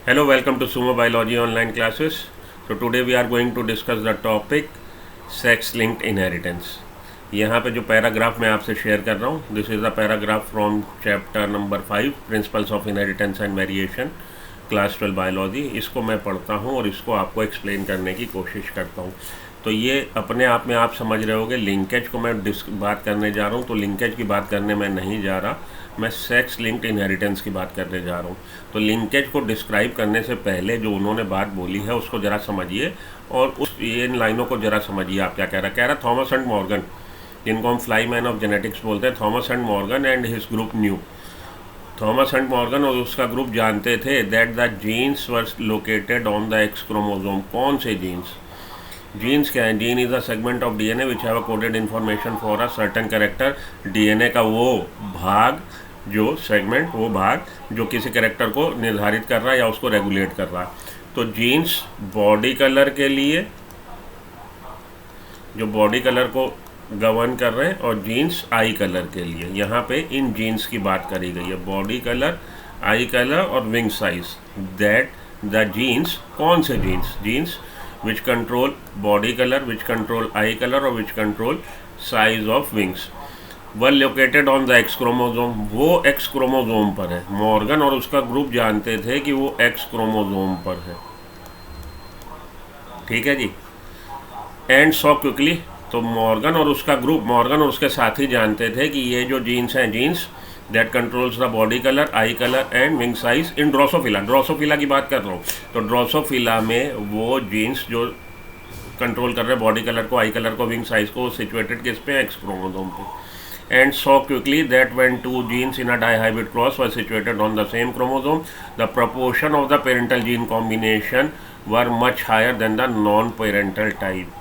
Hello, welcome to Sumo Biology online classes. So today we are going to discuss the topic sex linked inheritance. यहाँ पे जो paragraph मैं आपसे share कर रहा हूँ, this is the paragraph from chapter number 5 principles of inheritance and variation class 12 biology. इसको मैं पढ़ता हूँ और इसको आपको एक्सप्लेन करने की कोशिश करता हूँ। तो ये अपने आप में आप समझ रहे होगे, लिंकेज को मैं बात करने जा रहा हूँ, तो लिंकेज की बात करने में नहीं जा रहा, मैं सेक्स लिंक्ड इनहेरिटेंस की बात करने जा रहा हूँ। तो लिंकेज को डिस्क्राइब करने से पहले जो उन्होंने बात बोली है उसको ज़रा समझिए और उस इन लाइनों को ज़रा समझिए। आप क्या कह रहा थॉमस एंड मॉर्गन, जिनको हम फ्लाई मैन ऑफ जेनेटिक्स बोलते हैं, Thomas and Morgan and his group knew, Thomas and Morgan और उसका ग्रुप जानते थे that the genes were located on the X chromosome. कौन से जीन्स? जीन्स क्या है? Gene is a segment of DNA which have a coded information for a certain character. DNA का वो भाग, जो सेगमेंट, वो भाग जो किसी कैरेक्टर को निर्धारित कर रहा है या उसको रेगुलेट कर रहा है। तो जीन्स बॉडी कलर के लिए, जो बॉडी कलर को गवर्न कर रहे हैं, और जीन्स आई कलर के लिए। यहाँ पे इन जीन्स की बात करी गई है, बॉडी कलर, आई कलर और wing size. That the genes, कौन से genes? Genes which control body colour, which control eye colour और which control size of wings, were located on the X chromosome. वो एक्स क्रोमोसोम पर है। Morgan और उसका group जानते थे कि वो एक्स क्रोमोसोम पर है। ठीक है जी। एंड सो क्विकली, तो मॉर्गन और उसका ग्रुप, मॉर्गन और उसके साथी जानते थे कि ये जो जीन्स हैं, genes that controls the body colour, eye colour and wing size in Drosophila. Drosophila की बात कर रहा हूँ। तो ड्रोसोफिला में वो जीन्स जो कंट्रोल कर रहे हैं बॉडी कलर को, आई कलर को, विंग साइज को, सिचुएटेड किस पे? एक्स क्रोमोसोम पे। And so quickly that when two genes in a dihybrid cross were situated on the same chromosome, the proportion of the parental gene combination were much higher than the non-parental type.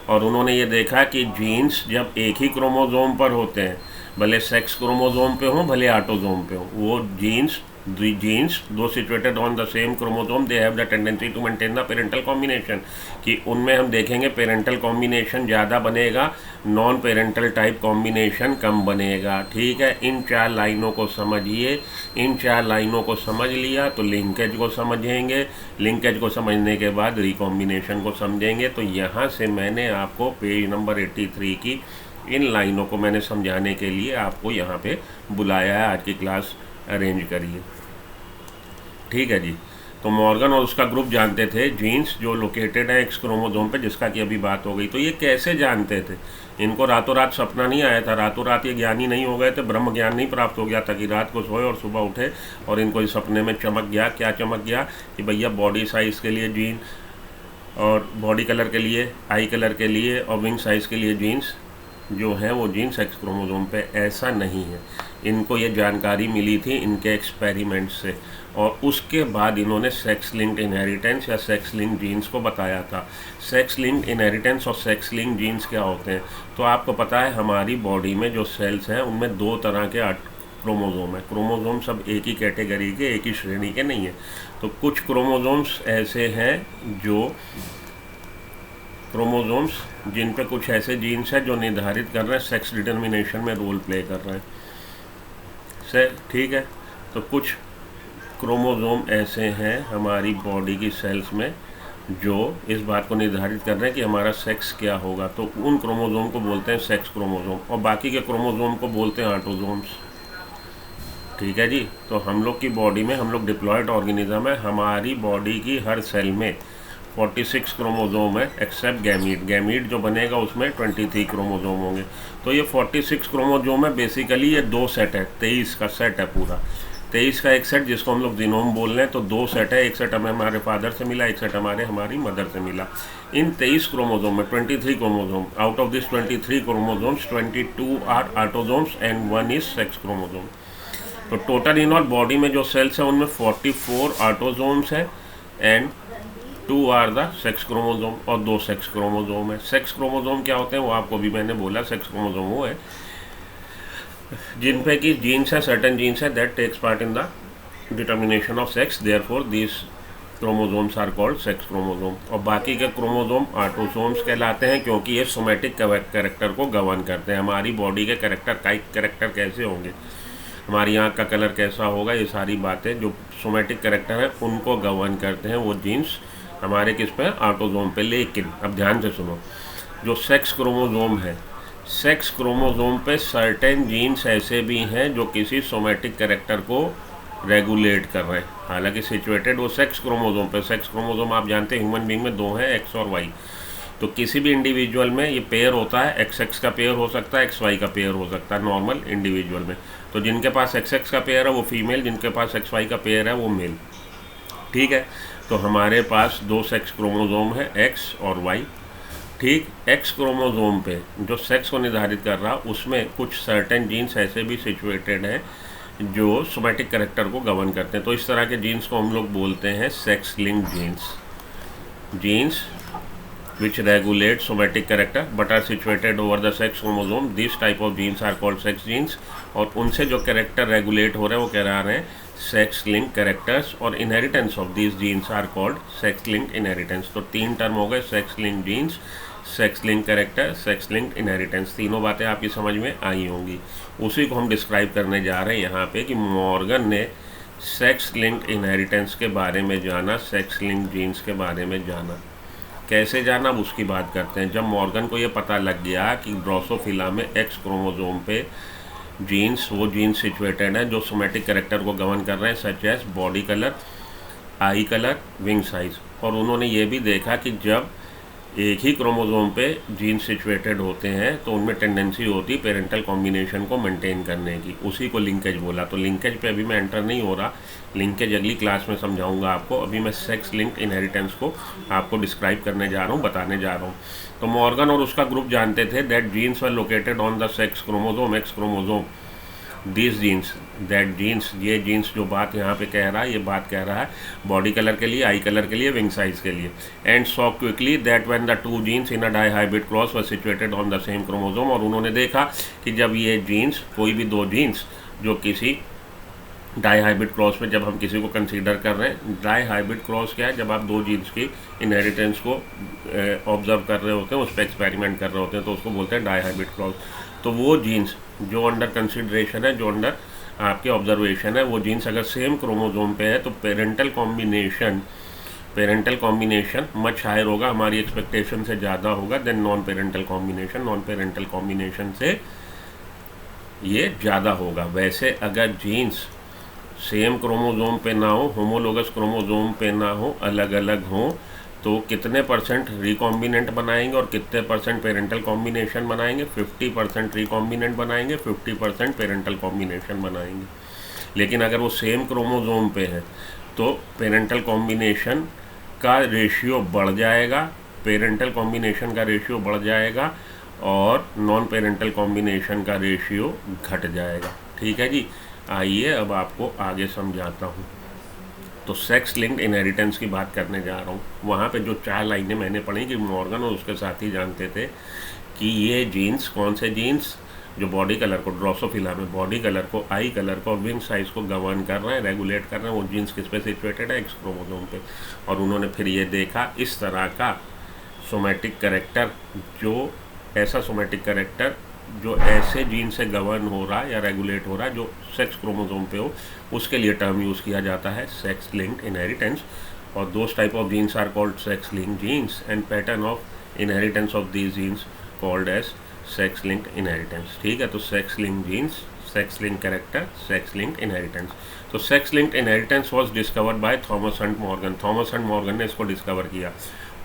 और उन्होंने ये देखा कि jeans जब एक ही chromosome पर होते हैं, भले सेक्स क्रोमोसोम पे हों भले ऑटोसोम पे हों, वो जीन्स दो situated on the same chromosome, they have the tendency to maintain the parental combination, कि उनमें हम देखेंगे पेरेंटल कॉम्बिनेशन ज़्यादा बनेगा, नॉन पेरेंटल टाइप कॉम्बिनेशन कम बनेगा। ठीक है, इन चार लाइनों को समझिए। इन चार लाइनों को समझ लिया तो लिंकेज को समझेंगे, लिंकेज को समझने के बाद रिकॉम्बिनेशन को समझेंगे। तो यहाँ से मैंने आपको पेज नंबर 83 की इन लाइनों को मैंने समझाने के लिए आपको यहाँ पे बुलाया है। आज की क्लास अरेंज करिए। ठीक है जी। तो मॉर्गन और उसका ग्रुप जानते थे जीन्स जो लोकेटेड है एक्स क्रोमोसोम पे, जिसका कि अभी बात हो गई। तो ये कैसे जानते थे? इनको रातों रात सपना नहीं आया था, रातों रात ये ज्ञानी नहीं हो गए थे, ब्रह्म ज्ञान नहीं प्राप्त हो गया था कि रात को सोए और सुबह उठे और इनको इस सपने में चमक गया। क्या चमक गया? कि भैया बॉडी साइज़ के लिए जीन, और बॉडी कलर के लिए, आई कलर के लिए और विंग साइज़ के लिए जीन्स जो हैं वो जीन्स एक्स क्रोमोसोम पे। ऐसा नहीं है। इनको ये जानकारी मिली थी इनके एक्सपेरिमेंट से, और उसके बाद इन्होंने सेक्स लिंक्ड इनहेरिटेंस या सेक्स लिंक्ड जीन्स को बताया था। सेक्स लिंक्ड इनहेरिटेंस और सेक्स लिंक्ड जीन्स क्या होते हैं? तो आपको पता है हमारी बॉडी में जो सेल्स हैं उनमें दो तरह के क्रोमोसोम है। क्रोमोसोम सब एक ही कैटेगरी के, एक ही श्रेणी के नहीं है। तो कुछ क्रोमोसोम्स ऐसे हैं जो क्रोमोसोम्स जिन पे कुछ ऐसे जीन्स हैं जो निर्धारित कर रहे हैं, सेक्स डिटर्मिनेशन में रोल प्ले कर रहे हैं से। ठीक है। तो कुछ क्रोमोसोम ऐसे हैं हमारी बॉडी की सेल्स में जो इस बात को निर्धारित कर रहे हैं कि हमारा सेक्स क्या होगा। तो उन क्रोमोसोम को बोलते हैं सेक्स क्रोमोसोम, और बाकी के क्रोमोसोम को बोलते हैं ऑटोसोम्स। ठीक है जी। तो हम लोग की बॉडी में, हम लोग डिप्लॉयड ऑर्गेनिज्म है, हमारी बॉडी की हर सेल में 46 क्रोमोसोम है एक्सेप्ट गैमीट। गैमीट जो बनेगा उसमें 23 क्रोमोसोम होंगे। तो ये 46 क्रोमोसोम है। बेसिकली ये दो सेट है, 23 का सेट है पूरा। 23 का एक सेट जिसको हम लोग जीनोम बोल रहे हैं। तो दो सेट है, एक सेट हमें हमारे फादर से मिला, एक सेट हमारी मदर से मिला। इन 23 क्रोमोसोम में 23 chromosome, out of this 23 chromosomes 22 are autosomes and 1 is sex chromosome. तो टोटल इन ऑल बॉडी में जो सेल्स हैं उनमें 44 ऑटोसोम्स हैं and 2 are the sex chromosome, और 2 सेक्स क्रोमोसोम है। सेक्स क्रोमोसोम क्या होते हैं वो आपको भी मैंने बोला। सेक्स क्रोमोसोम वो है जिन पे कि जीन्स है, सर्टेन जीन्स है that takes part in the determination of sex, therefore these chromosomes are called sex chromosome. और बाकी के क्रोमोसोम ऑटोसोम्स कहलाते हैं क्योंकि ये सोमैटिक कैरेक्टर को गवर्न करते हैं। हमारी बॉडी के कैरेक्टर कैसे होंगे, हमारी आँख का कलर कैसा होगा, ये सारी बातें जो सोमेटिक कैरेक्टर है उनको गवर्न करते हैं वो जीन्स हमारे किस पे, ऑटोसोम पे। लेकिन अब ध्यान से सुनो, जो सेक्स क्रोमोसोम है, सेक्स क्रोमोसोम पे सर्टेन जीन्स ऐसे भी हैं जो किसी सोमेटिक कैरेक्टर को रेगुलेट कर रहे हैं, हालांकि सिचुएटेड वो सेक्स क्रोमोसोम पे। सेक्स क्रोमोसोम आप जानते हैं ह्यूमन बींग में दो हैं, एक्स और वाई। तो किसी भी इंडिविजुअल में ये पेयर होता है, एक्स एक्स का पेयर हो सकता है, एक्स वाई का पेयर हो सकता है नॉर्मल इंडिविजुअल में। तो जिनके पास एक्स एक्स का पेयर है वो फीमेल, जिनके पास एक्स वाई का पेयर है वो मेल। ठीक है, तो हमारे पास दो सेक्स क्रोमोसोम है, एक्स और वाई। ठीक, एक्स क्रोमोसोम पे जो सेक्स को निर्धारित कर रहा उसमें कुछ सर्टेन जीन्स ऐसे भी सिचुएटेड हैं जो सोमेटिक कैरेक्टर को गवर्न करते हैं। तो इस तरह के जीन्स को हम लोग बोलते हैं sex linked genes. Genes which regulate somatic character but are situated over the sex chromosome, these type of genes are called sex genes। और उनसे जो कैरेक्टर रेगुलेट हो रहे हैं वो कह रहे हैं सेक्स लिंक कैरेक्टर्स, और inheritance of these genes are called sex link inheritance. तो तीन टर्म हो गए, sex link genes, sex link character, sex link inheritance. तीनों बातें आपकी समझ में आई होंगी। उसी को हम डिस्क्राइब करने जा रहे हैं यहाँ पे कि मॉर्गन ने सेक्स लिंक इनहेरिटेंस के बारे में जाना, सेक्स लिंक जीन्स के बारे में जाना। कैसे जाना अब उसकी बात करते हैं। जब मॉर्गन को ये पता लग गया कि ड्रोसोफिला में एक्स क्रोमोसोम पे जीन्स, वो जीन्स सिचुएटेड हैं जो सोमेटिक कैरेक्टर को गवर्न कर रहे हैं, such as body colour, eye colour, wing size. और उन्होंने ये भी देखा कि जब एक ही क्रोमोसोम पे जीन सिचुएटेड होते हैं तो उनमें टेंडेंसी होती है पेरेंटल कॉम्बिनेशन को मेंटेन करने की। उसी को लिंकेज बोला। तो लिंकेज पे अभी मैं एंटर नहीं हो रहा, लिंकेज अगली क्लास में समझाऊंगा आपको। अभी मैं सेक्स लिंक्ड इनहेरिटेंस को आपको डिस्क्राइब करने जा रहा हूँ, बताने जा रहा हूँ। तो मॉर्गन और उसका ग्रुप जानते थे that genes were located on the sex chromosome, X chromosome. This genes, that genes, ये जीन्स जो बात यहाँ पे कह रहा है, ये बात कह रहा है बॉडी कलर के लिए, आई कलर के लिए, विंग साइज के लिए। And saw quickly that when the two genes in a dihybrid cross were situated on the same chromosome. और उन्होंने देखा कि जब ये जीन्स, कोई भी दो जीन्स जो किसी डाई हाइब्रिड क्रॉस में, जब हम किसी को कंसीडर कर रहे हैं, डाई हाइब्रिड क्रॉस क्या है, जब आप दो जीन्स की इनहेरिटेंस को ऑब्जर्व कर रहे होते हैं, उस पर एक्सपेरिमेंट कर रहे होते हैं, तो उसको बोलते हैं डाई हाइब्रिड क्रॉस। तो वो जीन्स जो अंडर कंसिडरेशन है, जो अंडर आपके ऑब्जर्वेशन है, वो जीन्स अगर सेम क्रोमोसोम पे है तो पेरेंटल कॉम्बिनेशन मच हायर होगा, हमारी एक्सपेक्टेशन से ज़्यादा होगा then non parental combination. Non parental combination से ये ज़्यादा होगा। वैसे अगर जीन्स सेम क्रोमोसोम पे ना हो, होमोलोगस क्रोमोसोम पे ना हो, अलग अलग हो, तो कितने परसेंट रिकॉम्बिनेंट बनाएंगे और कितने परसेंट पेरेंटल कॉम्बिनेशन बनाएंगे? 50% रिकॉम्बिनेंट बनाएंगे, 50% पेरेंटल कॉम्बिनेशन बनाएंगे। लेकिन अगर वो सेम क्रोमोसोम पे है तो पेरेंटल कॉम्बिनेशन का रेशियो बढ़ जाएगा, पेरेंटल कॉम्बिनेशन का रेशियो बढ़ जाएगा और नॉन पेरेंटल कॉम्बिनेशन का रेशियो घट जाएगा। ठीक है जी, आइए अब आपको आगे समझाता हूँ। तो सेक्स लिंक्ड इनहेरिटेंस की बात करने जा रहा हूँ। वहाँ पे जो 4 लाइनें मैंने पढ़ी कि मॉर्गन और उसके साथी जानते थे कि ये जीन्स, कौन से जीन्स, जो बॉडी कलर को, ड्रोसोफिला में बॉडी कलर को, आई कलर को और विंग साइज को गवर्न कर रहे हैं, रेगुलेट कर रहे हैं, वो जीन्स किस पे सिचुएटेड है? एक्स क्रोमोसोम पे। और उन्होंने फिर ये देखा इस तरह का सोमेटिक कैरेक्टर, जो ऐसा सोमेटिक कैरेक्टर जो ऐसे जीन से गवर्न हो रहा है या रेगुलेट हो रहा है जो सेक्स क्रोमोसोम पे हो, उसके लिए टर्म यूज़ किया जाता है सेक्स लिंक्ड इनहेरिटेंस। और those type of genes are called sex linked genes and pattern of inheritance of these genes called as sex linked inheritance. ठीक है, तो sex linked genes, sex linked character, sex linked inheritance. तो sex linked inheritance was discovered by Thomas Hunt Morgan. Thomas Hunt Morgan ने इसको discover किया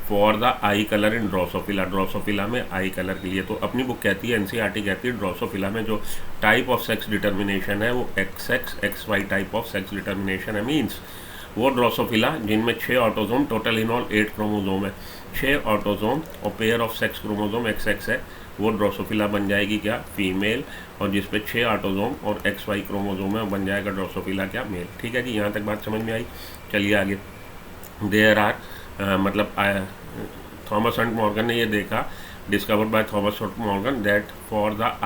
for the eye colour in Drosophila. Drosophila में eye colour के लिए। तो अपनी book कहती है, एनसीईआरटी कहती है, ड्रोसोफिला में जो टाइप ऑफ सेक्स डिटर्मिनेशन है वो X X X Y type of sex determination है। मीन्स वो ड्रोसोफिला जिनमें 6 autosome, total in all 8 chromosome है, 6 ऑटोजोम और pair of sex chromosome X X है, वो ड्रोसोफिला बन जाएगी क्या? फीमेल। और जिस पे 6 ऑटोजोम और एक्स वाई क्रोमोजोम है बन जाएगा ड्रोसोफिला क्या? मेल। ठीक है जी, यहाँ तक बात समझ में आई। चलिए आगे। There are Thomas Hunt Morgan ने ये देखा, discovered by Thomas Hunt Morgan, that for the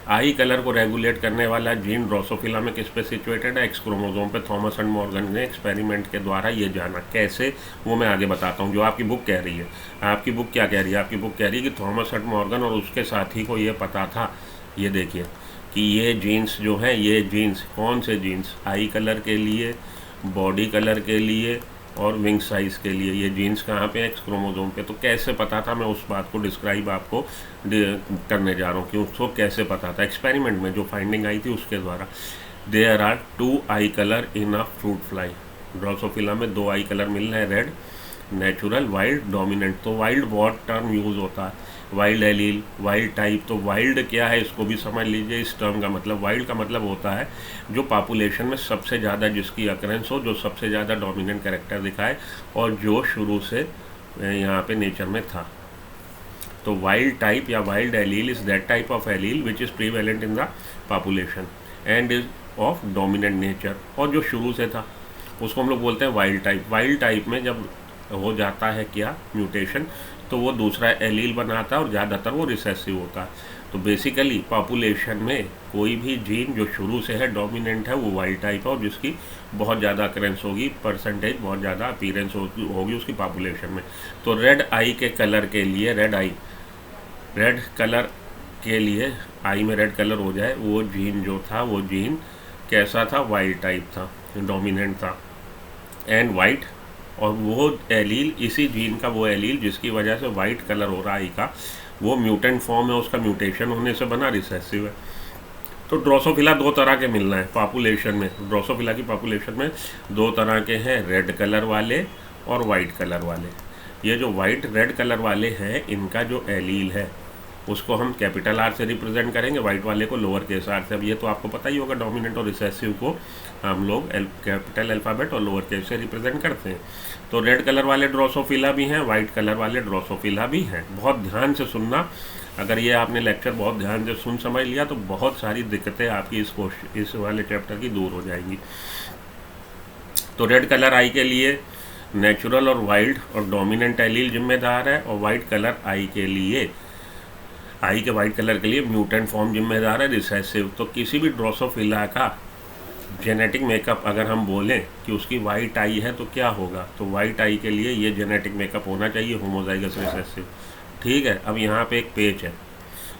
eye colour को रेगुलेट करने वाला जीन ड्रोसोफिला में किस पे सिचुएटेड है? एक्स क्रोमोसोम पे। थॉमस हंट मॉर्गन ने एक्सपेरिमेंट के द्वारा ये जाना। कैसे, वो मैं आगे बताता हूँ। जो आपकी बुक कह रही है, आपकी बुक क्या कह रही है? आपकी बुक कह रही है कि थॉमस हंट मॉर्गन और उसके साथी को ये पता था। ये देखिए, कि ये जीन्स जो हैं, ये जीन्स कौन से जीन्स, आई कलर के लिए, बॉडी कलर के लिए और विंग साइज़ के लिए, ये जीन्स कहाँ पे, एक्स क्रोमोसोम पे। तो कैसे पता था, मैं उस बात को डिस्क्राइब आपको करने जा रहा हूँ कि उसको कैसे पता था। एक्सपेरिमेंट में जो फाइंडिंग आई थी उसके द्वारा। There are 2 eye colour in a fruit fly. Drosophila में 2 आई कलर मिल रहे हैं, रेड, नेचुरल, वाइल्ड, डोमिनेंट। तो वाइल्ड बहुत टर्म यूज़ होता है, वाइल्ड एलील, वाइल्ड टाइप। तो वाइल्ड क्या है इसको भी समझ लीजिए। इस टर्म का मतलब, वाइल्ड का मतलब होता है जो पॉपुलेशन में सबसे ज़्यादा जिसकी अकरेंस हो, जो सबसे ज़्यादा डोमिनेंट कैरेक्टर दिखाए और जो शुरू से यहाँ पे नेचर में था। तो वाइल्ड टाइप या wild allele is that type of allele which is prevalent in the population and is of dominant nature. और जो शुरू से था उसको हम लोग बोलते हैं वाइल्ड टाइप। वाइल्ड टाइप में जब हो जाता है क्या, म्यूटेशन, तो वो दूसरा एलील बनाता है और ज़्यादातर वो रिसेसिव होता है। तो बेसिकली पॉपुलेशन में कोई भी जीन जो शुरू से है डोमिनेंट है वो वाइल्ड टाइप है, और जिसकी बहुत ज़्यादा अकरेंस होगी, परसेंटेज बहुत ज़्यादा अपीयरेंस होगी उसकी पॉपुलेशन में। तो रेड आई के कलर के लिए, रेड कलर के लिए आई में रेड कलर हो जाए, वो जीन जो था वो जीन कैसा था, वाइल्ड टाइप था, डोमिनेंट था। एंड वाइट, और वो एलील, इसी जीन का वो एलील जिसकी वजह से वाइट कलर हो रहा है आई का, वो म्यूटेंट फॉर्म है, उसका म्यूटेशन होने से बना, रिसेसिव है। तो ड्रोसोफिला 2 तरह के मिलना है पॉपुलेशन में। ड्रोसोफिला की पॉपुलेशन में 2 तरह के हैं, रेड कलर वाले और वाइट कलर वाले। ये जो वाइट रेड कलर वाले हैं, इनका जो एलील है उसको हम कैपिटल आर से रिप्रेजेंट करेंगे, वाइट वाले को लोअर केस आर से। अब ये तो आपको पता ही होगा, डोमिनेंट और रिसेसिव को हम लोग कैपिटल अल्फ़ाबेट और लोअर केस से रिप्रेजेंट करते हैं। तो रेड कलर वाले ड्रोसोफिला भी हैं, वाइट कलर वाले ड्रोसोफिला भी हैं। बहुत ध्यान से सुनना, अगर ये आपने लेक्चर बहुत ध्यान से सुन समझ लिया तो बहुत सारी दिक्कतें आपकी इस वाले चैप्टर की दूर हो जाएंगी। तो रेड कलर आई के लिए नेचुरल और वाइल्ड और डोमिनेंट एलील जिम्मेदार है, और वाइट कलर आई के लिए, आई के वाइट कलर के लिए म्यूटेंट फॉर्म जिम्मेदार है, रिसेसिव। तो किसी भी ड्रोसोफिला का जेनेटिक मेकअप अगर हम बोलें कि उसकी वाइट आई है तो क्या होगा, तो वाइट आई के लिए ये जेनेटिक मेकअप होना चाहिए, होमोजाइगस रिसेसिव। ठीक है। अब यहाँ पे एक पेज है,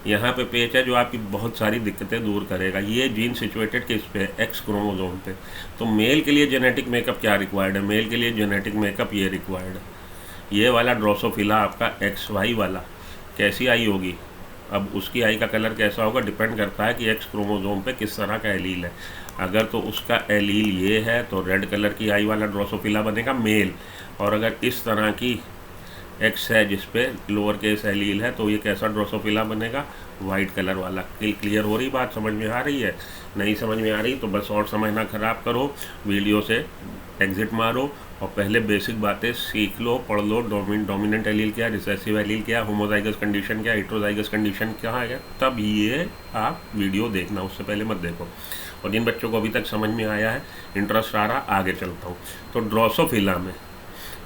यहाँ पे पेज है जो आपकी बहुत सारी दिक्कतें दूर करेगा। ये जीन सिचुएटेड किस पे, एक्स क्रोमोसोम पे। तो मेल के लिए जेनेटिक मेकअप क्या रिक्वायर्ड है, मेल के लिए जेनेटिक मेकअप ये रिक्वायर्ड है। ये वाला ड्रोसोफिला आपका एक्स वाई वाला कैसी आई होगी, अब उसकी आई का कलर कैसा होगा डिपेंड करता है कि एक्स क्रोमोसोम पे किस तरह का एलील है। अगर तो उसका एलील ये है तो रेड कलर की आई वाला ड्रोसोफिला बनेगा मेल, और अगर इस तरह की एक्स है जिस पे लोअर केस एलील है तो ये कैसा ड्रोसोफिला बनेगा, वाइट कलर वाला। क्लियर हो रही बात, समझ में आ रही है? नहीं समझ में आ रही तो बस और समझना ख़राब करो, वीडियो से एग्जिट मारो और पहले बेसिक बातें सीख लो, पढ़ लो। डोमिनेंट एलील क्या, रिसेसिव एलील क्या, होमोजाइगस कंडीशन क्या, हेटेरोजाइगस कंडीशन क्या है, तब ये आप वीडियो देखना, उससे पहले मत देखो। और जिन बच्चों को अभी तक समझ में आया है, इंटरेस्ट आ रहा, आगे चलता हूँ। तो ड्रोसोफिला में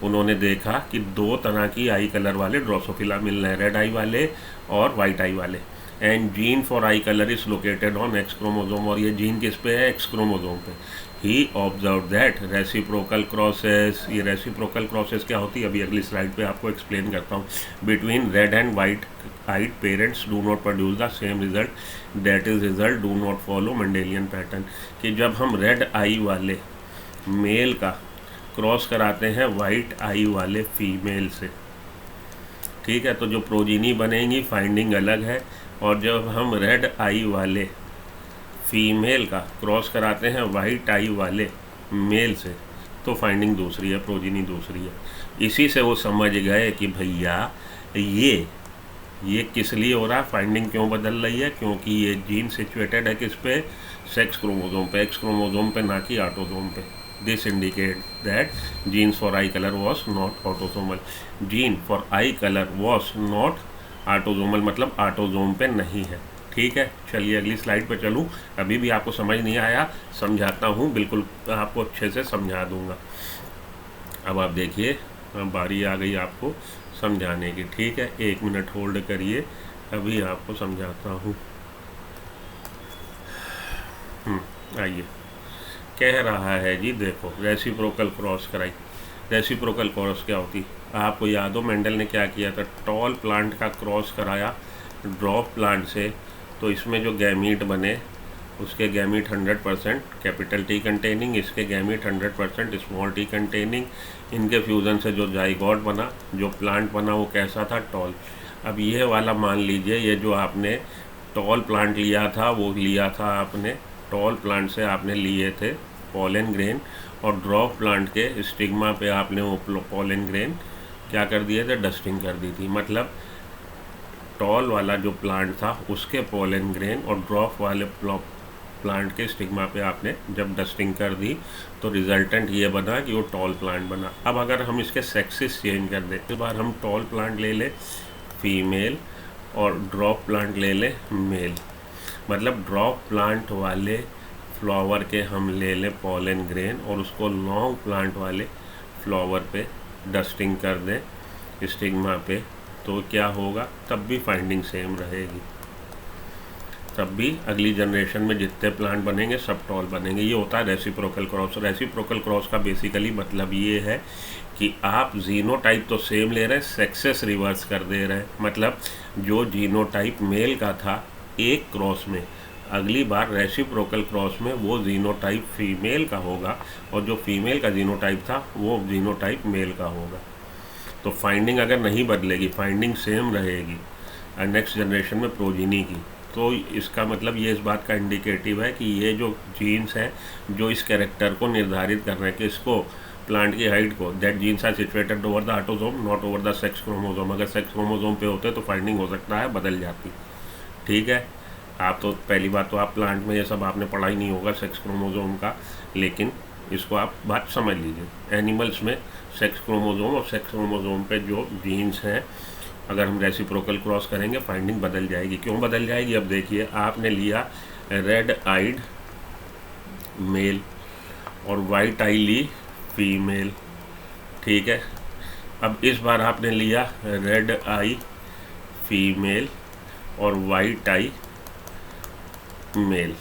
उन्होंने देखा कि 2 तरह की आई कलर वाले ड्रोसोफिला मिल रहे हैं, रेड आई वाले और वाइट आई वाले। And gene for I colour is located on x chromosome, और ये जीन किस पे है, एक्स क्रोमोसोम पे। ही ऑब्जर्व दैट रेसिप्रोकल क्रॉसेस, ये रेसिप्रोकल क्रॉसेस क्या होती है अभी अगली स्लाइड पे आपको एक्सप्लेन करता हूँ। Between red and white eyed parents do not produce the same result, that is result do not follow Mendelian pattern. कि जब हम रेड आई वाले मेल का क्रॉस कराते हैं वाइट आई वाले फीमेल से, ठीक है, तो जो प्रोजीनी बनेंगी फाइंडिंग अलग है। और जब हम रेड आई वाले फीमेल का क्रॉस कराते हैं वाइट आई वाले मेल से तो फाइंडिंग दूसरी है, प्रोजीनी दूसरी है। इसी से वो समझ गए कि भैया ये किस लिए हो रहा है, फाइंडिंग क्यों बदल रही है, क्योंकि ये जीन सिचुएटेड है किस पे, सेक्स क्रोमोसोम पे, एक्स क्रोमोसोम पे, ना कि ऑटोसोम पे। This indicate that genes for I colour was not autosomal. Gene for I colour was not autosomal मतलब ऑटोसोम पे नहीं है। ठीक है, चलिए अगली स्लाइड पे चलूँ। अभी भी आपको समझ नहीं आया, समझाता हूँ, बिल्कुल आपको अच्छे से समझा दूँगा। अब आप देखिए, बारी आ गई आपको समझाने की। ठीक है, 1 मिनट होल्ड करिए, अभी आपको समझाता हूँ। आइए, कह रहा है जी, देखो रेसिप्रोकल क्रॉस कराई। रेसिप्रोकल क्रॉस क्या होती, आपको याद हो मेंडल ने क्या किया था, टॉल प्लांट का क्रॉस कराया ड्रॉप प्लांट से, तो इसमें जो गैमीट बने उसके गैमीट 100% कैपिटल टी कंटेनिंग, इसके गैमीट 100% स्मॉल टी कंटेनिंग। इनके फ्यूज़न से जो जाइगोट बना, जो प्लांट बना, वो कैसा था? टॉल। अब ये वाला मान लीजिए, ये जो आपने टॉल प्लांट लिया था, वो लिया था आपने टॉल प्लांट से आपने लिए थे पॉलन ग्रेन, और ड्रॉप प्लांट के स्टिग्मा पे आपने वो पॉलन ग्रेन क्या कर दिए थे? डस्टिंग कर दी थी। मतलब टॉल वाला जो प्लांट था उसके पॉलन ग्रेन और ड्रॉप वाले प्लांट के स्टिग्मा पे आपने जब डस्टिंग कर दी तो रिजल्टेंट ये बना कि वो टॉल प्लांट बना। अब अगर हम इसके सेक्सेस चेंज कर दें, इस बार हम टॉल प्लांट ले लें फीमेल और ड्रॉप प्लांट ले लें मेल। मतलब ड्रॉप प्लांट वाले फ्लावर के हम ले लें पॉलन ग्रेन और उसको लॉन्ग प्लांट वाले फ्लावर पे डस्टिंग कर दें स्टिग्मा पे, तो क्या होगा? तब भी फाइंडिंग सेम रहेगी। तब भी अगली जनरेशन में जितने प्लांट बनेंगे सब टॉल बनेंगे। ये होता है रेसिप्रोकल क्रॉस। रेसिप्रोकल क्रॉस का बेसिकली मतलब ये है कि आप जीनोटाइप तो सेम ले रहे हैं, सेक्सेस रिवर्स कर दे रहे हैं। मतलब जो जीनोटाइप मेल का था एक क्रॉस में, अगली बार रेसिप्रोकल क्रॉस में वो जीनोटाइप फीमेल का होगा, और जो फीमेल का जीनोटाइप था वो जीनोटाइप मेल का होगा। तो फाइंडिंग अगर नहीं बदलेगी, फाइंडिंग सेम रहेगी नेक्स्ट जनरेशन में प्रोजीनी की, तो इसका मतलब ये इस बात का इंडिकेटिव है कि ये जो जीन्स हैं जो इस कैरेक्टर को निर्धारित कर रहे हैं कि इसको प्लांट की हाइट को, that genes are situated over the autosome not over the sex chromosome. अगर सेक्स क्रोमोसोम पे होते तो फाइंडिंग हो सकता है बदल जाती। ठीक है, आप तो पहली बात तो आप प्लांट में ये सब आपने पढ़ा ही नहीं होगा सेक्स क्रोमोसोम का, लेकिन इसको आप बात समझ लीजिए। एनिमल्स में सेक्स क्रोमोसोम और सेक्स क्रोमोसोम पे जो जीन्स हैं, अगर हम रेसिप्रोकल क्रॉस करेंगे फाइंडिंग बदल जाएगी। क्यों बदल जाएगी? अब देखिए, आपने लिया रेड आइड मेल और वाइट आई ली फीमेल। ठीक है, अब इस बार आपने लिया रेड आई फीमेल और वाइट आई मेल।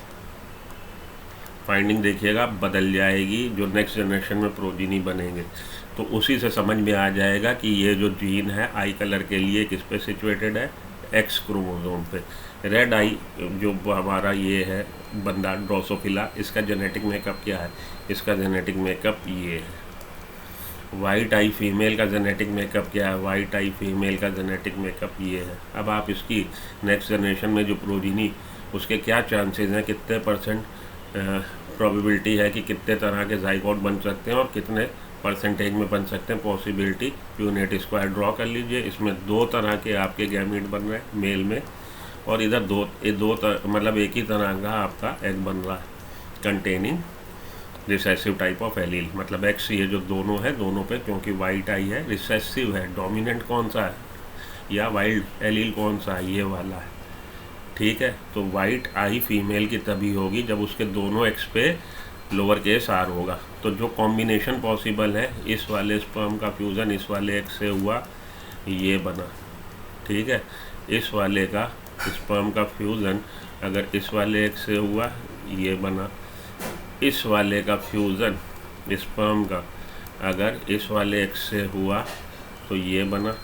फाइंडिंग देखिएगा बदल जाएगी जो नेक्स्ट जनरेशन में प्रोजीनी बनेंगे। तो उसी से समझ में आ जाएगा कि ये जो जीन है आई कलर के लिए किस पे सिचुएटेड है? एक्स क्रोमोसोम पे। रेड आई जो हमारा ये है बंदा ड्रोसोफिला, इसका जेनेटिक मेकअप क्या है? इसका जेनेटिक मेकअप ये है। वाइट आई फीमेल का जेनेटिक मेकअप क्या है? वाइट आई फीमेल का जेनेटिक मेकअप ये है। अब आप इसकी नेक्स्ट जनरेशन में जो प्रोजीनी, उसके क्या चांसेस हैं, कितने परसेंट प्रोबेबिलिटी है कि कितने तरह के जाइगोट बन सकते हैं और कितने परसेंटेज में बन सकते हैं पॉसिबिलिटी, यूनिट स्क्वायर ड्रॉ कर लीजिए। इसमें दो तरह के आपके गैमीट बन रहे हैं मेल में, और इधर मतलब एक ही तरह का आपका एग बन रहा है containing recessive type of allele. मतलब एक्स ये जो दोनों है, दोनों पे क्योंकि वाइट आई है रिसेसिव है, डोमिनेंट कौन सा है या वाइल्ड एलील कौन सा है? ये वाला है। ठीक है, तो वाइट आई फीमेल की तभी होगी जब उसके दोनों एक्स पे लोअर केस आर होगा। तो जो कॉम्बिनेशन पॉसिबल है, इस वाले स्पर्म का फ्यूज़न इस वाले एक्स से हुआ, ये बना। ठीक है, इस वाले का स्पर्म का फ्यूज़न अगर इस वाले एक्स से हुआ, ये बना। इस वाले का फ्यूज़न स्पर्म का अगर इस वाले एक्स से हुआ तो ये बना।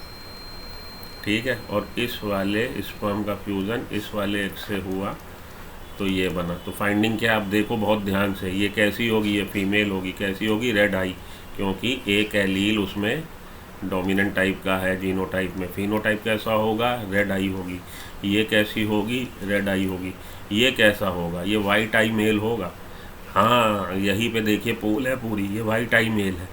ठीक है, और इस वाले स्पर्म का फ्यूज़न इस वाले एक्स से हुआ तो ये बना। तो फाइंडिंग क्या, आप देखो बहुत ध्यान से, ये कैसी होगी? ये फीमेल होगी। कैसी होगी? रेड आई, क्योंकि एक एलील उसमें डोमिनेंट टाइप का है जीनोटाइप में। फिनोटाइप कैसा होगा? रेड आई होगी। ये कैसी होगी? रेड आई होगी। ये कैसा होगा? ये वाइट आई मेल होगा। हाँ, यहीं पे देखिए पोल है पूरी, ये वाइट आई मेल है,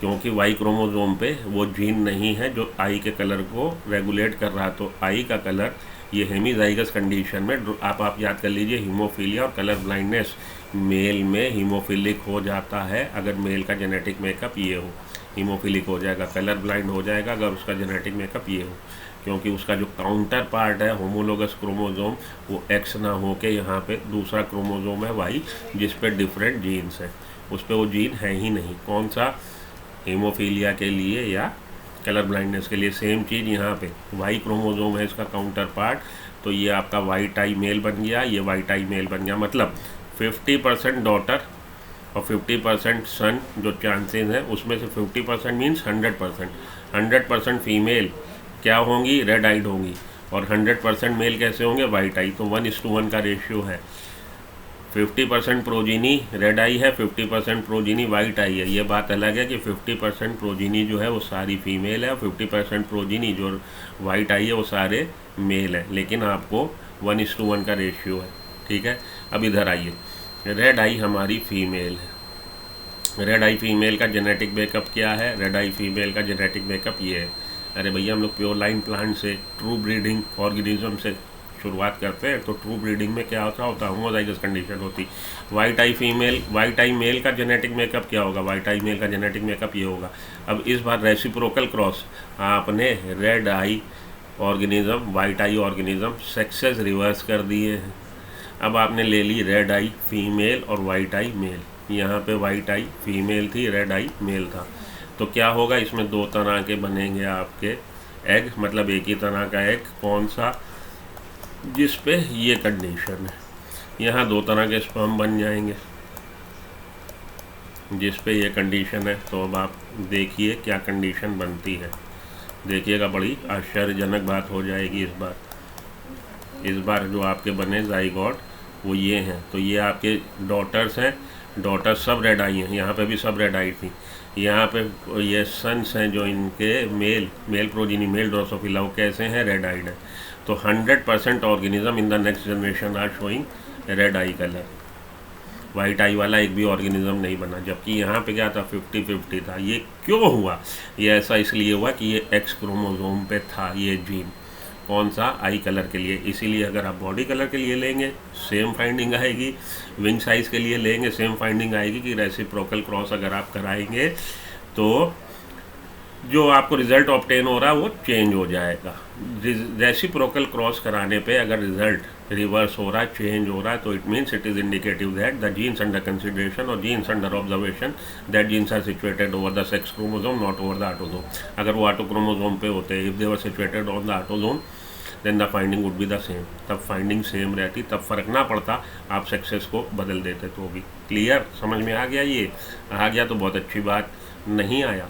क्योंकि वाई क्रोमोसोम पे वो जीन नहीं है जो आई के कलर को रेगुलेट कर रहा। तो आई का कलर ये हेमीजाइगस कंडीशन में आप याद कर लीजिए, हीमोफीलिया और कलर ब्लाइंडनेस मेल में हीमोफिलिक हो जाता है अगर मेल का जेनेटिक मेकअप ये हो, हीमोफिलिक हो जाएगा। कलर ब्लाइंड हो जाएगा अगर उसका जेनेटिक मेकअप ये हो, क्योंकि उसका जो काउंटर पार्ट है होमोलोगस क्रोमोसोम वो एक्स ना हो के यहाँ पे दूसरा क्रोमोसोम है वाई, जिस पे डिफरेंट जीन्स हैं, उस पर वो जीन है ही नहीं। कौन सा? हीमोफीलिया के लिए या कलर ब्लाइंडनेस के लिए। सेम चीज़ यहाँ पे वाई क्रोमोसोम है इसका काउंटर पार्ट, तो ये आपका वाइट आई मेल बन गया, ये वाइट आई मेल बन गया। मतलब 50% डॉटर और 50% सन जो चांसेस हैं, उसमें से 50% मीन्स 100%। 100% फीमेल क्या होंगी? रेड आइड होंगी, और 100% मेल कैसे होंगे? वाइट आई। तो 1:1 का रेशियो है। 50% प्रोजीनी रेड आई है, 50% प्रोजीनी वाइट आई है। ये बात अलग है कि 50% प्रोजीनी जो है वो सारी फीमेल है और 50% प्रोजीनी जो वाइट आई है वो सारे मेल है, लेकिन आपको 1:1 का रेशियो है। ठीक है, अब इधर आइए, रेड आई हमारी फीमेल है। रेड आई फीमेल का जेनेटिक बैकअप क्या है? रेड आई फीमेल का जेनेटिक बैकअप ये है। अरे भैया, हम लोग प्योर लाइन प्लांट से ट्रू ब्रीडिंग ऑर्गेनिज्म से शुरुआत करते हैं, तो ट्रू ब्रीडिंग में क्या होता है? होमोजाइगस कंडीशन होती। वाइट आई फीमेल, वाइट आई मेल का जेनेटिक मेकअप क्या होगा? वाइट आई मेल का जेनेटिक मेकअप ये होगा। अब इस बार रेसिप्रोकल क्रॉस, आपने रेड आई ऑर्गेनिज्म, वाइट आई ऑर्गेनिज्म सेक्सेस रिवर्स कर दिए हैं। अब आपने ले ली रेड आई फीमेल और वाइट आई मेल। यहाँ पे वाइट आई फीमेल थी, रेड आई मेल था, तो क्या होगा? इसमें दो तरह के बनेंगे आपके एग, मतलब एक ही तरह का एग। कौन सा? जिस पे ये कंडीशन है। यहाँ दो तरह के स्पर्म बन जाएंगे जिस पे ये कंडीशन है। तो अब आप देखिए क्या कंडीशन बनती है, देखिएगा, बड़ी आश्चर्यजनक बात हो जाएगी इस बार जो आपके बने ज़ाइगोट वो ये हैं। तो ये आपके डॉटर्स हैं, डॉटर सब रेड आई हैं, यहाँ पे भी सब रेड आई थी। यहाँ पे ये सन्स हैं जो इनके मेल प्रोजीनी, मेल ड्रोसोफिला, वो कैसे हैं? रेड आइड है। तो 100% organism in the next generation are showing red eye colour. White eye वाला एक भी ऑर्गेनिज्म नहीं बना, जबकि यहाँ पे क्या था? 50-50 था। ये क्यों हुआ? ये ऐसा इसलिए हुआ कि ये एक्स क्रोमोसोम पे था ये जीन। कौन सा? आई कलर के लिए। इसीलिए अगर आप बॉडी कलर के लिए लेंगे सेम फाइंडिंग आएगी, विंग साइज़ के लिए लेंगे सेम फाइंडिंग आएगी कि रेसिप्रोकल क्रॉस अगर आप कराएंगे तो जो आपको रिज़ल्ट ऑब्टेन हो रहा है वो चेंज हो जाएगा। रेसिप्रोकल क्रॉस कराने पे अगर रिज़ल्ट रिवर्स हो रहा है, चेंज हो रहा है, तो it means it is indicative that the genes under consideration और genes under observation that genes are situated over the sex chromosome, not over the autosome. अगर वो ऑटो क्रोमोसोम पे होते, if they were situated on the autosome, then the finding would be the same. तब finding same रहती, तब फ़र्क ना पड़ता, आप सक्सेस को बदल देते तो भी। क्लियर? समझ में आ गया? ये आ गया तो बहुत अच्छी बात, नहीं आया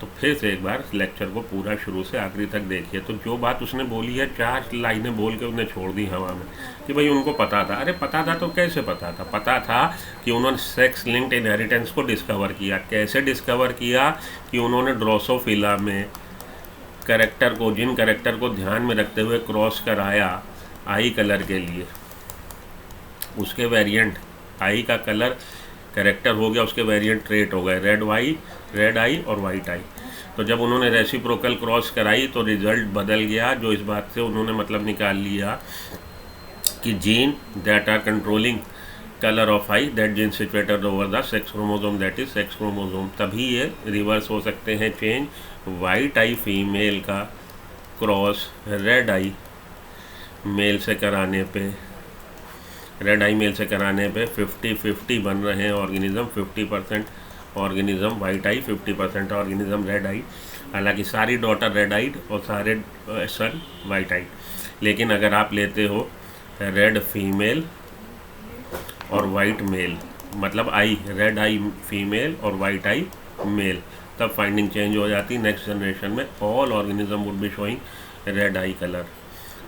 तो फिर से एक बार लेक्चर को पूरा शुरू से आखिरी तक देखिए। तो जो बात उसने बोली है, 4 लाइनें बोल के उसने छोड़ दी हवा में कि भाई उनको पता था। अरे पता था तो कैसे पता था? पता था कि उन्होंने सेक्स लिंक्ड इनहेरिटेंस को डिस्कवर किया। कैसे डिस्कवर किया? कि उन्होंने ड्रोसोफिला में कैरेक्टर को, जिन कैरेक्टर को ध्यान में रखते हुए क्रॉस कराया आई कलर के लिए, उसके वेरिएंट, आई का कलर कैरेक्टर हो गया, उसके वेरिएंट ट्रेट हो गए, रेड आई और वाइट आई। तो जब उन्होंने रेसिप्रोकल क्रॉस कराई तो रिजल्ट बदल गया, जो इस बात से उन्होंने मतलब निकाल लिया कि gene that are controlling colour of eye, that gene situated over the sex chromosome, that is sex chromosome. तभी ये रिवर्स हो सकते हैं चेंज। वाइट आई फीमेल का क्रॉस रेड आई मेल से कराने पे, रेड आई मेल से कराने पे 50-50 बन रहे हैं ऑर्गेनिज्म। 50% ऑर्गेनिज्म वाइट आई, 50% ऑर्गेनिज्म रेड आई। हालांकि सारी डॉटर रेड आइड और सारे सन वाइट आइड। लेकिन अगर आप लेते हो रेड फीमेल और वाइट मेल, मतलब आई, रेड आई फीमेल और वाइट आई मेल, तब फाइंडिंग चेंज हो जाती। नेक्स्ट जनरेशन में all organism would be showing red eye colour,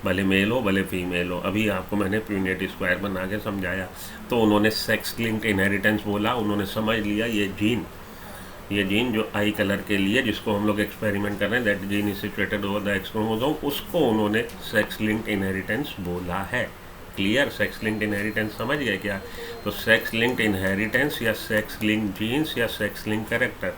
भले मेल हो भले फीमेल हो। अभी आपको मैंने प्यूनेट स्क्वायर बना के समझाया। तो उन्होंने सेक्स लिंक्ड इनहेरिटेंस बोला, उन्होंने समझ लिया ये जीन जो आई कलर के लिए, जिसको हम लोग एक्सपेरिमेंट कर रहे हैं, that gene is situated over the X chromosome, उसको उन्होंने सेक्स लिंक्ड इनहेरिटेंस बोला है। क्लियर? सेक्स लिंक्ड इनहेरिटेंस समझ गए क्या? तो सेक्स लिंक्ड इनहेरिटेंस या सेक्स लिंक्ड जीन्स या सेक्स लिंक्ड कैरेक्टर,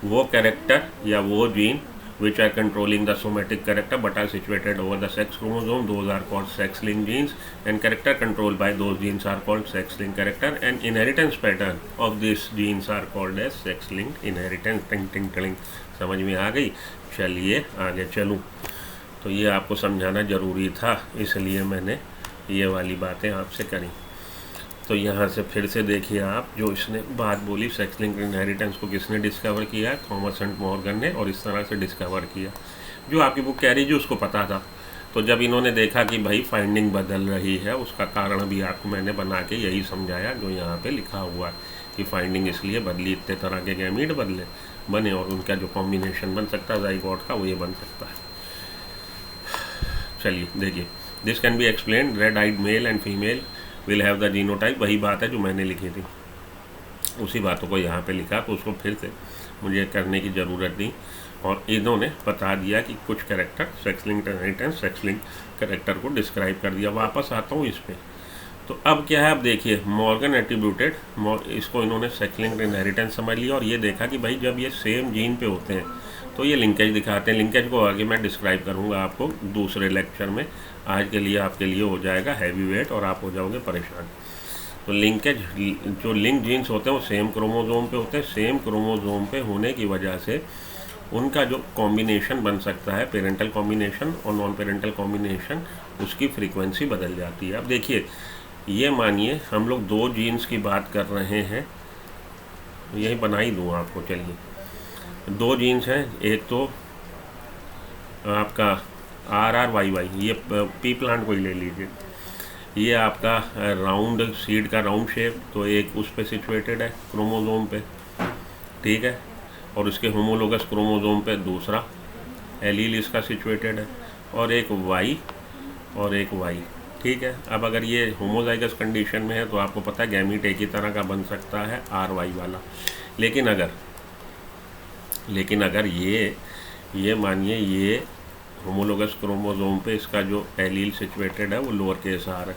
वो कैरेक्टर या वो gene which are controlling the somatic character but are situated over the sex chromosome, those are called sex linked genes, and character controlled by those genes are called sex linked character, and inheritance pattern of these genes are called as sex linked inheritance। टिंग टिंग टिंग, समझ में आ गई? चलिए आगे चलूँ। तो ये आपको समझाना ज़रूरी था, इसलिए मैंने ये वाली बातें आपसे करी। तो यहाँ से फिर से देखिए आप, जो इसने बात बोली, सेक्स लिंक्ड इनहेरिटेंस को किसने डिस्कवर किया? थॉमस एंड मॉर्गन ने, और इस तरह से डिस्कवर किया। जो आपकी बुक कह रही जो उसको पता था। तो जब इन्होंने देखा कि भाई फाइंडिंग बदल रही है, उसका कारण भी आपको मैंने बना के यही समझाया जो यहाँ पे लिखा हुआ है कि फाइंडिंग इसलिए बदली, इतने तरह के गैमीट बने और उनका जो कॉम्बिनेशन बन सकता है ज़ाइगोट का, वो ये बन सकता है। चलिए देखिए, this can be explain red eyed male and female will have the genotype, वही बात है जो मैंने लिखी थी, उसी बातों को यहाँ पे लिखा, तो उसको फिर से मुझे करने की ज़रूरत नहीं। और इन्होंने बता दिया कि कुछ character sex linked inheritance, sex linked character को डिस्क्राइब कर दिया। वापस आता हूँ इस पर। तो अब क्या है, अब देखिए मॉर्गन एट्रीब्यूटेड, इसको इन्होंने सेक्स लिंक्ड इनहेरिटेंस समझ लिया और ये देखा कि भाई जब ये सेम जीन पे होते हैं तो ये लिंकेज दिखाते हैं। लिंकेज को आगे मैं डिस्क्राइब करूँगा आपको दूसरे लेक्चर में। आज के लिए आपके लिए हो जाएगा हैवी वेट और आप हो जाओगे परेशान। तो लिंकेज, जो लिंक जीन्स होते हैं वो सेम क्रोमोजोम पे होते हैं। सेम क्रोमोजोम पे होने की वजह से उनका जो कॉम्बिनेशन बन सकता है, पेरेंटल कॉम्बिनेशन और नॉन पेरेंटल कॉम्बिनेशन, उसकी फ्रीक्वेंसी बदल जाती है। अब देखिए, ये मानिए हम लोग दो जीन्स की बात कर रहे हैं, यही बना ही दूँ आपको। चलिए, दो जीन्स हैं, एक तो आपका RRYY, ये पी प्लांट को ही ले लीजिए, ये आपका राउंड सीड का राउंड शेप, तो एक उस पे सिचुएटेड है क्रोमोजोम पे, ठीक है, और इसके होमोलोगस क्रोमोजोम पे दूसरा एलील इसका सिचुएटेड है, और एक वाई और एक वाई, ठीक है। अब अगर ये होमोजाइगस कंडीशन में है तो आपको पता है गैमीट एक ही तरह का बन सकता है RY वाला। लेकिन अगर ये मानिए ये होमोलोगस क्रोमोजोम पे इसका जो एलील सिचुएटेड है वो लोअर केस R है,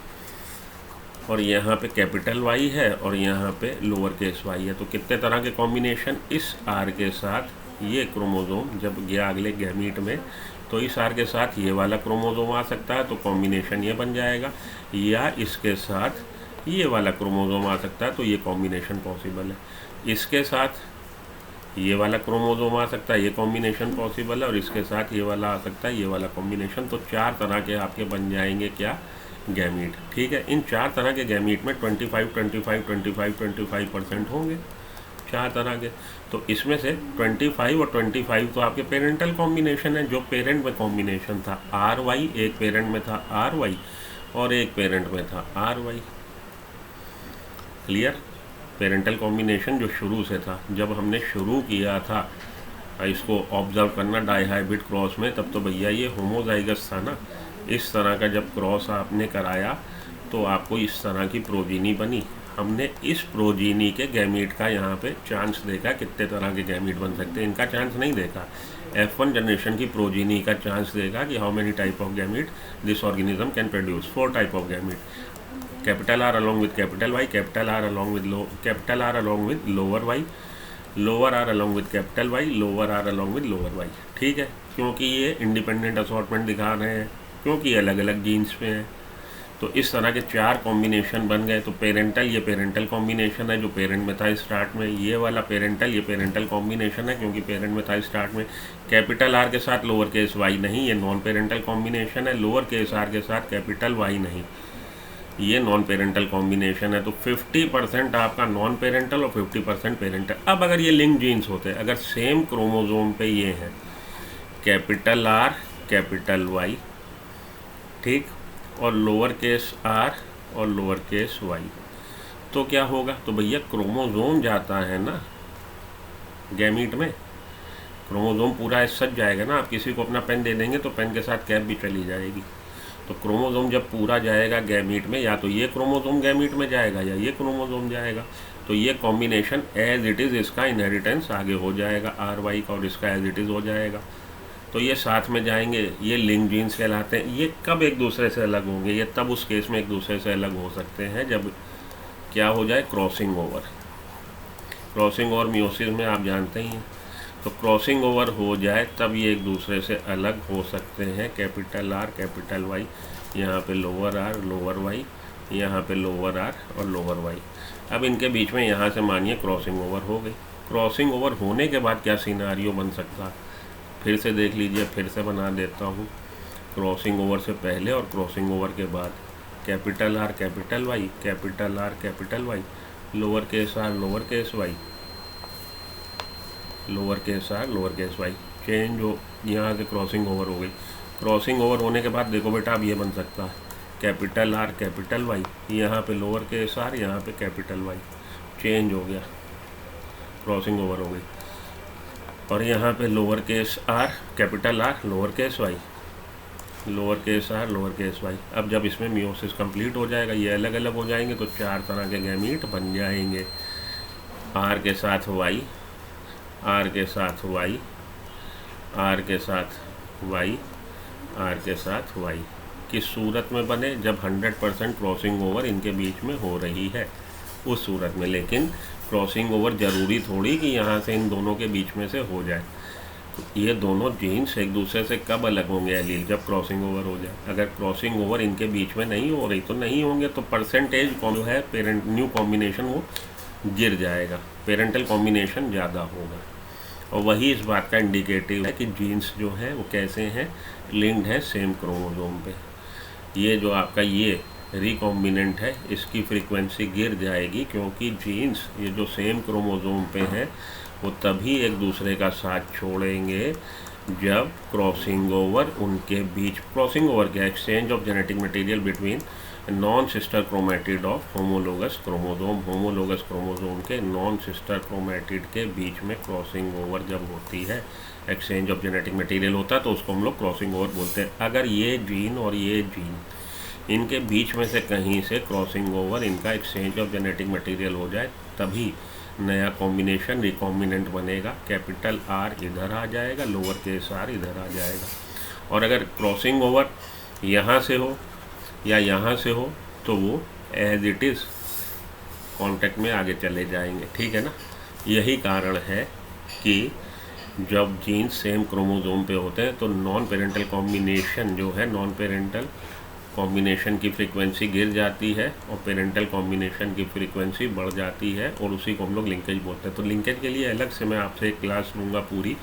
और यहाँ पे कैपिटल Y है और यहाँ पे लोअर केस Y है, तो कितने तरह के कॉम्बिनेशन इस R के साथ ये क्रोमोजोम जब गया अगले गैमीट में, तो इस R के साथ ये वाला क्रोमोजोम आ सकता है, तो कॉम्बिनेशन ये बन जाएगा, या इसके साथ ये वाला क्रोमोजोम आ सकता है, तो ये कॉम्बिनेशन पॉसिबल है। इसके साथ ये वाला क्रोमोजोम आ सकता है, ये कॉम्बिनेशन पॉसिबल है, और इसके साथ ये वाला आ सकता है, ये वाला कॉम्बिनेशन। तो 4 तरह के आपके बन जाएंगे क्या, गैमीट, ठीक है। इन 4 तरह के गैमीट में 25% होंगे, 4 तरह के। तो इसमें से 25 और 25 तो आपके पेरेंटल कॉम्बिनेशन है, जो पेरेंट में कॉम्बिनेशन था RY, एक पेरेंट में था RY और एक पेरेंट में था RY। क्लियर? पेरेंटल कॉम्बिनेशन जो शुरू से था, जब हमने शुरू किया था इसको ऑब्जर्व करना डाइहाइब्रिड क्रॉस में, तब तो भैया ये होमोजाइगस था ना। इस तरह का जब क्रॉस आपने कराया तो आपको इस तरह की प्रोजीनी बनी। हमने इस प्रोजीनी के गैमीट का यहाँ पे चांस देखा, कितने तरह के गैमीट बन सकते हैं, इनका चांस नहीं देखा। F1 जनरेशन की प्रोजीनी का चांस देखा कि how many type of gamete this organism can produce, 4 type of gamete, capital R along with capital Y, capital R along with lower Y, lower R along with capital Y, lower R along with lower Y, ठीक है। क्योंकि ये independent assortment दिखा रहे हैं, क्योंकि अलग अलग जीन्स पे हैं, तो इस तरह के 4 कॉम्बिनेशन बन गए। तो पेरेंटल, ये पेरेंटल कॉम्बिनेशन है जो पेरेंट में था स्टार्ट में, ये वाला पेरेंटल, ये पेरेंटल कॉम्बिनेशन है क्योंकि पेरेंट में था स्टार्ट में। कैपिटल R के साथ लोअर केस Y नहीं, ये नॉन पेरेंटल कॉम्बिनेशन है। लोअर केस R के साथ कैपिटल Y नहीं, ये नॉन पेरेंटल कॉम्बिनेशन है। तो 50% आपका नॉन पेरेंटल और 50% पेरेंटल। अब अगर ये लिंक जीन्स होते, अगर सेम क्रोमोजोम पे ये हैं कैपिटल R कैपिटल Y, ठीक, और लोअर केस R और लोअर केस Y, तो क्या होगा, तो भैया क्रोमोजोम जाता है ना गैमीट में, क्रोमोजोम पूरा सज जाएगा ना। आप किसी को अपना पेन दे देंगे तो पेन के साथ कैप भी चली जाएगी। तो क्रोमोजोम जब पूरा जाएगा गैमीट में, या तो ये क्रोमोजोम गैमीट में जाएगा या ये क्रोमोजोम जाएगा, तो ये कॉम्बिनेशन एज इट इज़, इसका इनहेरिटेंस आगे हो जाएगा RY का, और इसका एज इट इज़ हो जाएगा। तो ये साथ में जाएंगे, ये लिंक जीन्स कहलाते हैं। ये कब एक दूसरे से अलग होंगे, ये तब उस केस में एक दूसरे से अलग हो सकते हैं जब क्या हो जाए, crossing over. Crossing over meiosis में आप जानते ही हैं, तो क्रॉसिंग ओवर हो जाए तब ये एक दूसरे से अलग हो सकते हैं। कैपिटल R कैपिटल Y, यहाँ पे लोअर R लोअर Y, यहाँ पे लोअर R और लोअर Y। अब इनके बीच में यहाँ से मानिए क्रॉसिंग ओवर हो गई। क्रॉसिंग ओवर होने के बाद क्या सिनारियो बन सकता है, फिर से देख लीजिए, फिर से बना देता हूँ। क्रॉसिंग ओवर से पहले और क्रॉसिंग ओवर के बाद capital R capital Y, capital R capital Y, lower case R lower case Y, lower case R lower case Y, change हो, यहाँ से क्रॉसिंग ओवर हो गई। क्रॉसिंग ओवर होने के बाद देखो बेटा अब ये बन सकता है कैपिटल R कैपिटल Y, यहाँ पे लोअर केस R, यहाँ पे कैपिटल Y, चेंज हो गया, क्रॉसिंग ओवर हो गई। और यहाँ पे lower case R capital R lower case Y, lower case R, lower case Y. अब जब इसमें मियोसिस कंप्लीट हो जाएगा, ये अलग अलग हो जाएंगे, तो 4 तरह के गैमीट बन जाएंगे। आर के साथ वाई, आर के साथ वाई, आर के साथ वाई, आर के साथ वाई। किस सूरत में बने? जब 100% क्रॉसिंग ओवर इनके बीच में हो रही है, उस सूरत में। लेकिन क्रॉसिंग ओवर ज़रूरी थोड़ी कि यहाँ से इन दोनों के बीच में से हो जाए। ये दोनों जीन्स एक दूसरे से कब अलग होंगे एलील? जब क्रॉसिंग ओवर हो जाए। अगर क्रॉसिंग ओवर इनके बीच में नहीं हो रही तो नहीं होंगे, तो परसेंटेज जो है पेरेंट न्यू कॉम्बिनेशन वो गिर जाएगा, पेरेंटल कॉम्बिनेशन ज़्यादा होगा। और वही इस बात का इंडिकेटिव है कि जीन्स जो है वो कैसे हैं, लिंक्ड हैं सेम क्रोमोसोम पे। ये जो आपका ये रिकॉम्बिनेंट है, इसकी फ्रीक्वेंसी गिर जाएगी, क्योंकि जीन्स ये जो सेम क्रोमोसोम पे हैं वो तभी एक दूसरे का साथ छोड़ेंगे जब क्रॉसिंग ओवर उनके बीच, क्रॉसिंग ओवर क्या, exchange of genetic material between non sister chromatid of homologous chromosome, homologous chromosome के नॉन सिस्टर क्रोमेटिड के बीच में क्रॉसिंग ओवर जब होती है, एक्सचेंज ऑफ जेनेटिक मटेरियल होता है, तो उसको हम लोग क्रॉसिंग ओवर बोलते हैं। अगर ये जीन और ये जीन इनके बीच में से कहीं से क्रॉसिंग ओवर, इनका एक्सचेंज ऑफ जेनेटिक मटेरियल हो जाए, तभी नया कॉम्बिनेशन रिकॉम्बिनेंट बनेगा। कैपिटल आर इधर आ जाएगा, लोअर केस आर इधर आ जाएगा। और अगर क्रॉसिंग ओवर यहाँ से हो या यहाँ से हो तो वो एज इट इज़ कांटेक्ट में आगे चले जाएंगे, ठीक है ना। यही कारण है कि जब जीन्स सेम क्रोमोसोम पे होते हैं तो नॉन पेरेंटल कॉम्बिनेशन जो है, नॉन पेरेंटल कॉम्बिनेशन की फ्रीक्वेंसी गिर जाती है और पेरेंटल कॉम्बिनेशन की फ्रीक्वेंसी बढ़ जाती है, और उसी को हम लोग लिंकेज बोलते हैं। तो लिंकेज के लिए अलग से मैं आपसे एक क्लास लूँगा पूरी,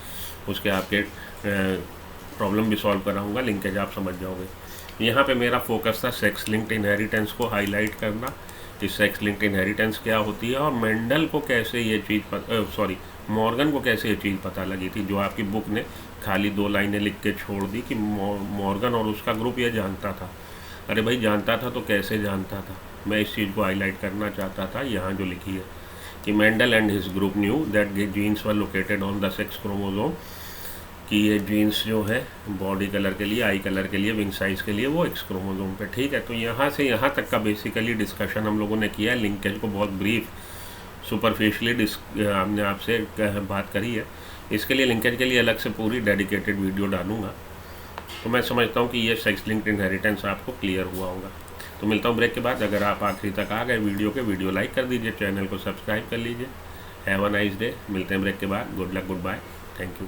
उसके आपके प्रॉब्लम भी सॉल्व कराऊँगा, लिंकेज आप समझ जाओगे। यहाँ पे मेरा फोकस था सेक्स लिंक्ड इनहेरिटेंस को हाईलाइट करना, कि सेक्स लिंक्ड इनहेरिटेंस क्या होती है, और मेंडल को कैसे ये चीज़ मॉर्गन को कैसे ये चीज़ पता लगी थी, जो आपकी बुक ने खाली 2 लाइनें लिख के छोड़ दी कि मॉर्गन और उसका ग्रुप ये जानता था। अरे भाई जानता था तो कैसे जानता था? मैं इस चीज़ को हाईलाइट करना चाहता था। यहाँ जो लिखी है कि Mendel and his group knew that genes were located on the sex chromosome, कि ये जीन्स जो है बॉडी कलर के लिए, आई कलर के लिए, विंग साइज़ के लिए वो एक्स क्रोमोसोम पे, ठीक है। तो यहाँ से यहाँ तक का बेसिकली डिस्कशन हम लोगों ने किया है। लिंकेज को बहुत ब्रीफ सुपरफिशियली हमने आपसे बात करी है। इसके लिए लिंकेज के लिए अलग से पूरी डेडिकेटेड वीडियो डालूंगा। तो मैं समझता हूँ कि ये सेक्स लिंक्ड इनहेरिटेंस आपको क्लियर हुआ होगा। तो मिलता हूँ ब्रेक के बाद। अगर आप आखिरी तक आ गए वीडियो लाइक कर दीजिए, चैनल को सब्सक्राइब कर लीजिए। Have a nice day. मिलते हैं ब्रेक के बाद। Good luck, goodbye, thank you.